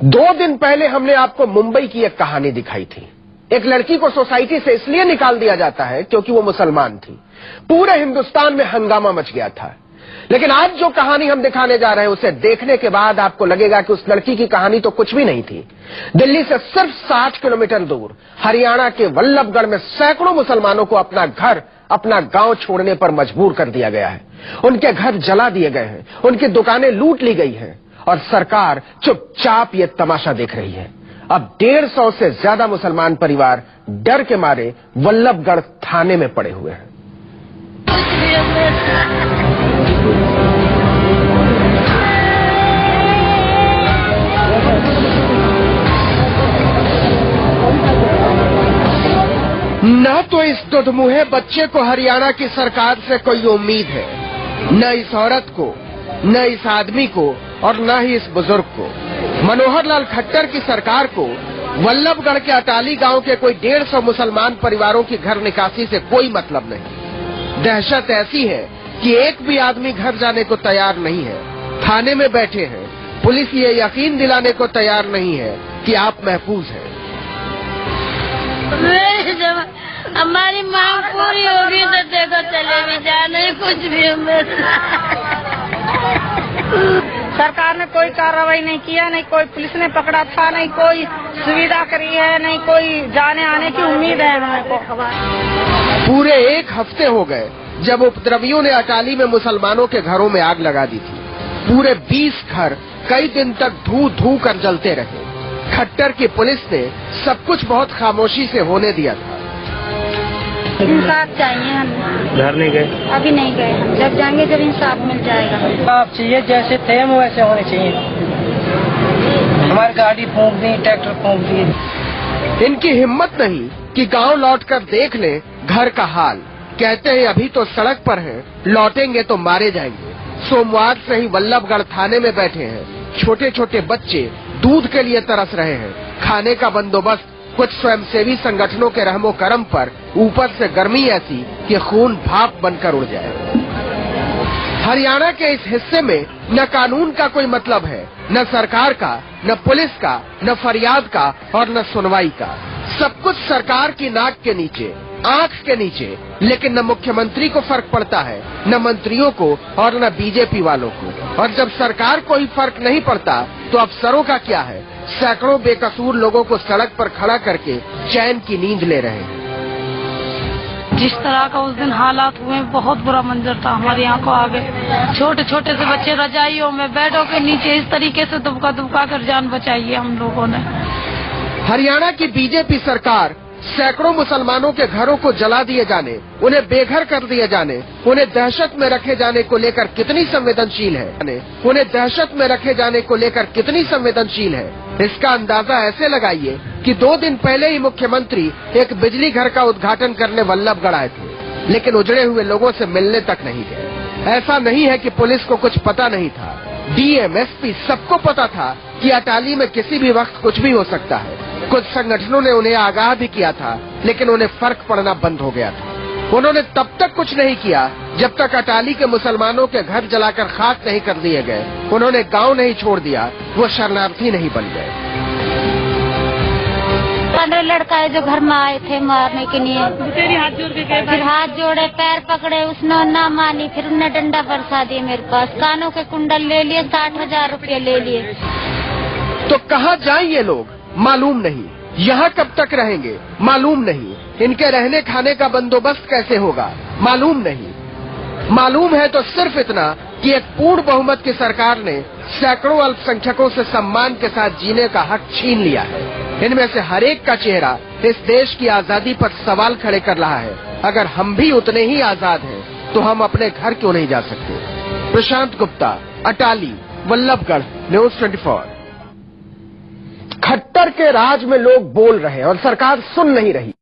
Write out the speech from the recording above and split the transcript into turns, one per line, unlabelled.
2 दिन पहले हमने आपको मुंबई की एक कहानी दिखाई थी। एक लड़की को सोसाइटी से इसलिए निकाल दिया जाता है क्योंकि वो मुसलमान थी। पूरे हिंदुस्तान में हंगामा मच गया था। लेकिन आज जो कहानी हम दिखाने जा रहे हैं उसे देखने के बाद आपको लगेगा कि उस लड़की की कहानी तो कुछ भी नहीं थी। दिल्ली से सिर्फ 60 किलोमीटर दूर हरियाणा के वल्लभगढ़ में सैकड़ों मुसलमानों को अपना घर, अपना गांव छोड़ने पर मजबूर कर दिया गया है। उनके घर जला दिए गए हैं, उनकी दुकानें लूट ली गई हैं और सरकार चुपचाप ये तमाशा देख रही है। अब 150 से ज्यादा मुसलमान परिवार डर के मारे वल्लभगढ़ थाने में पड़े हुए हैं। न तो इस दुधमुहे बच्चे को हरियाणा की सरकार से कोई उम्मीद है, न इस औरत को, न इस आदमी को और न ही इस बुजुर्ग को। मनोहर लाल खट्टर की सरकार को वल्लभगढ़ के अटाली गांव के कोई 150 मुसलमान परिवारों की घर निकासी से कोई मतलब नहीं। दहशत ऐसी है कि एक भी आदमी घर जाने को तैयार नहीं है। थाने में बैठे हैं, पुलिस ये यकीन दिलाने को तैयार नहीं है कि आप महफूज हैं।
जब हमारी मांग पूरी होगी तो देखो चले भी जाने कुछ भी।
सरकार ने कोई कार्रवाई नहीं किया, नहीं कोई पुलिस ने पकड़ा था, नहीं कोई सुविधा करी है, नहीं कोई जाने आने की उम्मीद है हमें को।
पूरे 1 हफ्ते हो गए जब उपद्रवियों ने अटाली में मुसलमानों के घरों में आग लगा दी थी। पूरे 20 घर कई दिन तक धू धू कर जलते रहे। खट्टर की पुलिस ने सब कुछ बहुत खामोशी से होने दिया था।
इंसाफ चाहिए हमें।
घर नहीं गए?
अभी नहीं गए, हम जब जाएंगे जब इंसाफ मिल जाएगा।
आप चाहिए जैसे थे हम वैसे होने चाहिए। हमारी गाड़ी फूंक दी, ट्रैक्टर फूंक दिए।
इनकी हिम्मत नहीं कि गांव लौटकर देख ले घर का हाल। कहते हैं अभी तो सड़क पर हैं, लौटेंगे तो मारे जाएंगे। सोमवार से ही वल्लभगढ़ थाने में बैठे हैं। छोटे छोटे बच्चे दूध के लिए तरस रहे हैं। खाने का बंदोबस्त कुछ स्वयंसेवी संगठनों के रहमो करम पर, ऊपर से गर्मी ऐसी कि खून भाप बनकर उड़ जाए। हरियाणा के इस हिस्से में न कानून का कोई मतलब है, न सरकार का, न पुलिस का, न फरियाद का और न सुनवाई का। सब कुछ सरकार की नाक के नीचे, आंख के नीचे। लेकिन न मुख्यमंत्री को फर्क पड़ता है, न मंत्रियों को और न बीजेपी वालों को। और जब सरकार को ही फर्क नहीं पड़ता तो अफसरों का क्या है? सैकड़ों बेकसूर लोगों को सड़क पर खड़ा करके चैन की नींद ले रहे हैं।
जिस तरह का उस दिन हालात हुए, बहुत बुरा मंजर था हमारी आंखों आगे। छोटे छोटे से बच्चे रजाइयों में, बेडों के नीचे इस तरीके से दुबका दुबका कर जान बचाई है हम लोगों ने।
हरियाणा की बीजेपी सरकार सैकड़ों मुसलमानों के घरों को जला दिए जाने, उन्हें बेघर कर दिए जाने, उन्हें दहशत में रखे जाने को लेकर कितनी संवेदनशील है। उन्हें दहशत में रखे जाने को लेकर कितनी संवेदनशील है, इसका अंदाजा ऐसे लगाइए कि 2 दिन पहले ही मुख्यमंत्री एक बिजली घर का उद्घाटन करने वल्लभगढ़ आए थे, लेकिन उजड़े हुए लोगों से मिलने तक नहीं गए। ऐसा नहीं है कि पुलिस को कुछ पता नहीं था। डीएम, एसपी सबको पता था कि अटाली में किसी भी वक्त कुछ भी हो सकता है। कुछ संगठनों ने उन्हें आगाह भी किया था, लेकिन उन्हें फर्क पड़ना बंद हो गया था। उन्होंने तब तक कुछ नहीं किया जब तक अटाली के मुसलमानों के घर जलाकर खाक नहीं कर दिए गए। उन्होंने गांव नहीं छोड़ दिया, वो शरणार्थी नहीं बन गए।
15 लड़का है जो घर में आए थे मारने के लिए। फिर हाथ जोड़े, पैर पकड़े, उसने ना मानी। फिर उन्होंने डंडा बरसा दिया मेरे पास, कानों के कुंडल ले लिए, 60,000 रुपये ले लिए।
तो कहाँ जाएं ये लोग मालूम नहीं, यहाँ कब तक रहेंगे मालूम नहीं, इनके रहने खाने का बंदोबस्त कैसे होगा मालूम नहीं। मालूम है तो सिर्फ इतना कि एक पूर्ण बहुमत की सरकार ने सैकड़ों अल्पसंख्यकों से सम्मान के साथ जीने का हक छीन लिया है। इनमें से हर एक का चेहरा इस देश की आजादी पर सवाल खड़े कर रहा है। अगर हम भी उतने ही आजाद हैं तो हम अपने घर क्यों नहीं जा सकते? प्रशांत गुप्ता, अटाली, वल्लभगढ़, न्यूज 24। खट्टर के राज में लोग बोल रहे हैं और सरकार सुन नहीं रही।